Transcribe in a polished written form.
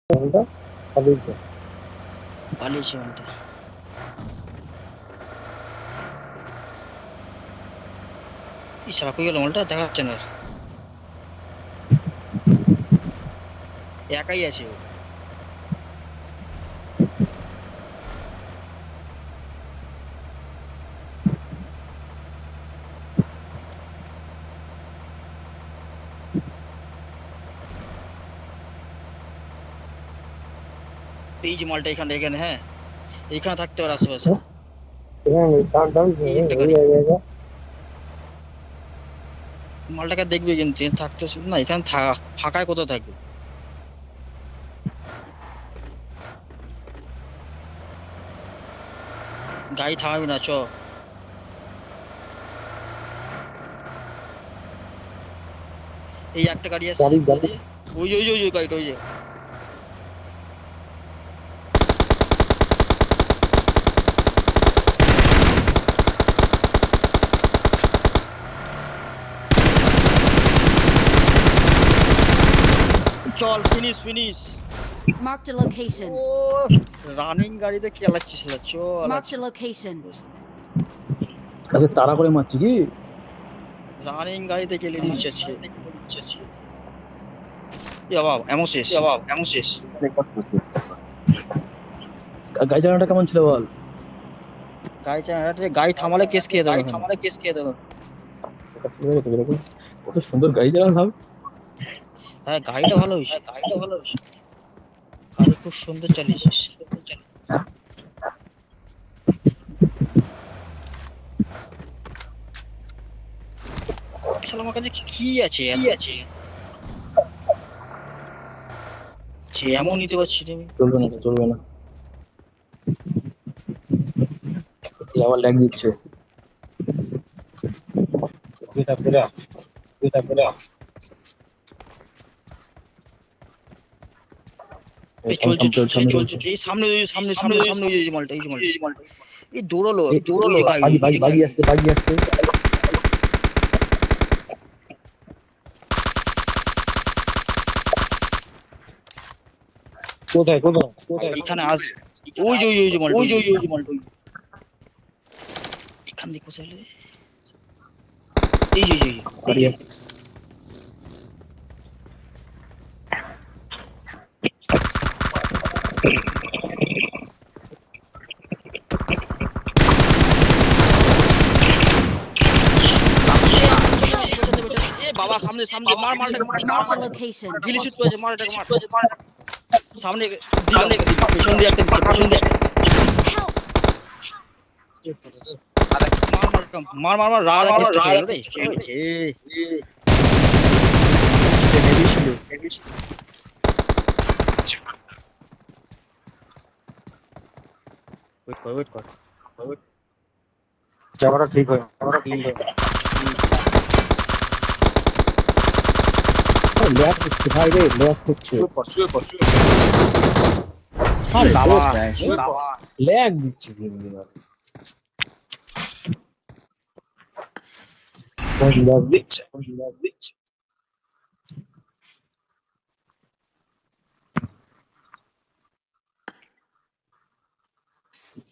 মালটা পালিয়েছে। পালিয়েছে মালটা। শালা কই গেল মালটা, দেখা যাচ্ছে না আর। একাই আছে ও। এই যে মালটা এখানে এখানে, হ্যাঁ এইখানে থাকতে পারে আশেপাশে। এখানে ডান ডান এই এই একটা গাড়ি। জায়গা মালটাকে দেখবে কিন্তু থাকতে না, এখানে ফাঁকায় কোথাও থাকবে। গাড়ি থামাবি না, চ। এই একটা গাড়ি আসছে গাড়ি কোথা গাড়ি দিয়ে। ওই যে গাড়িটা, ওই যে। চল finish finish. Marked a location. ও রানিং গাড়িতে খেলাচ্ছিস না, চল Marked আছে। a location. আচ্ছা তাড়া করে মারছি কি? রানিং গাড়িতে গেলে দিচ্ছে। বাবা এমন শেষ। গাড়ি চালানোটা কেমন ছিল বল? গাড়ি থামালে কেস খেয়ে দেবে ওখানে। কত সুন্দর গাড়ি চালানো ভাব। হ্যাঁ গাড়িটা ভালো হয়েছে। গাড়ি খুব সুন্দর চালিয়েছিস। শালা আমার কাছে কি আছে এত, যে এমন নিতে পারছি রে আমি। চলবে না চলবে না, এই আবার ল্যাগ দিচ্ছে। এটা পুরা এটা পুরা এই চলছে এই সামনে সামনে ওই যে মালটা, এই যে মালটা এই দৌড়ালো ওই যে গাড়ি, বাগি ওই বাগি যে বাগি গাড়ি। আসছে বাগি আসছে। কোথায় কোথায় কোথায়? এখানে আস। ওই যে মালটা, ওই যে মালটা এখান দিয়ে কোথায় এলো? এই যে গাড়ি আসছে। এ বাবা সামনে সামনে মার মালটাকে Marked a location. গিলি শুট করেছে, মার এটাকে মার। সামনে দিলাম, পেছন দিয়ে একটা দিচ্ছে, পেছন দিয়ে Help! মার মালটা মার মার মার রাড়া কেসটা খেয়ে গেল রে। হেভি ছিল। ওয়েট কর। জায়গাটা ঠিক হয় জায়গাটা ঠিক হয়। ল্যাগ হচ্ছে ভাই রে, ল্যাগ হচ্ছে। আরে বাবা ল্যাগ দিচ্ছে ল্যাগ দিচ্ছে।